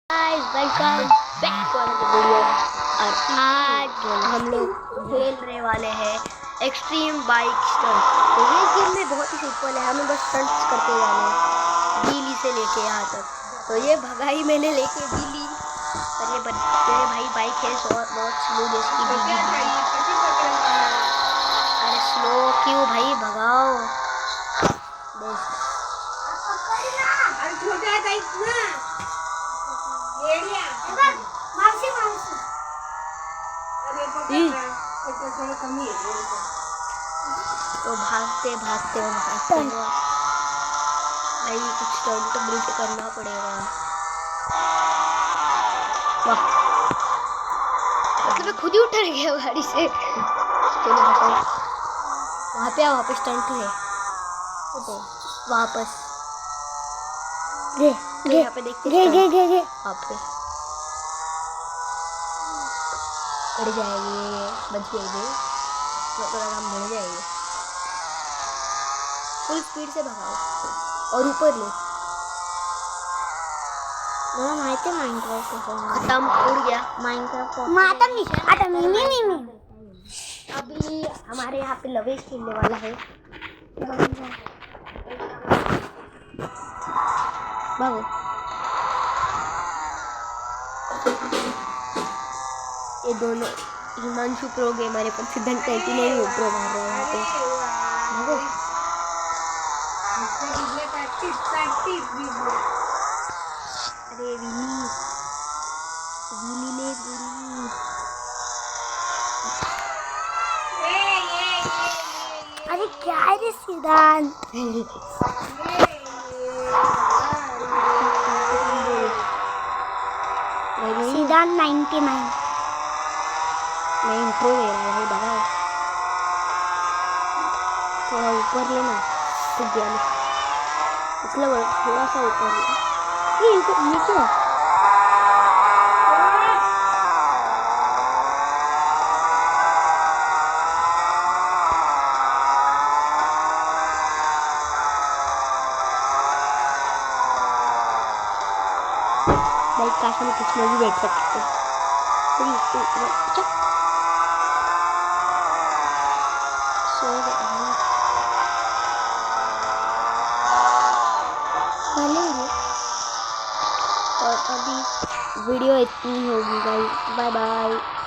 Guys welcome back to another video. और आज हम लोग खेलने वाले हैं एक्सट्रीम बाइक स्टंट। तो ये गेम में बहुत ही सिंपल है, हमें बस स्टंट्स करते जाने हैं दिल्ली से लेके यहाँ तक। तो ये भगाई मैंने लेके दिल्ली, पर ये मेरे भाई बाइक है बहुत स्लो जैसी की। अरे स्लो क्यों भाई, भगाओ। तो भागते भागते भाई कुछ स्टंट तो बिल्ड करना पड़ेगा। वाह, मतलब मैं खुद ही उतर गया गाड़ी से। चलो बताओ, वहाँ पे स्टंट है वापस। यहाँ पे देखते वहाँ पे बढ़ जाएगी, बच जाएगी, थोड़ा काम बढ़ जाएगी। फुल स्पीड से भगाओ और ऊपर ले। खत्म, उड़ गया माइनक्राफ्ट। अभी हमारे यहाँ पे लवेश खेलने वाला है। भागो। ये दोनों हिमांशु प्रो गेमर है, पर सिद्धांत कहती नहीं प्रो मार रहा है यहाँ पे। भागो। अरे विनी ने गुरु। अरे क्या है रे सिद्धांत? सिद्धांत 99 मैं इंट्रो दे रहा है, भगाओ। थोड़ा ऊपर लेना, ठीक गया मैं, इसलिए थोड़ा सा ऊपर ले। ये क्या भाई, काश हम किसमें भी बैठ सकते। और अभी वीडियो इतनी होगी गाइस, बाय बाय।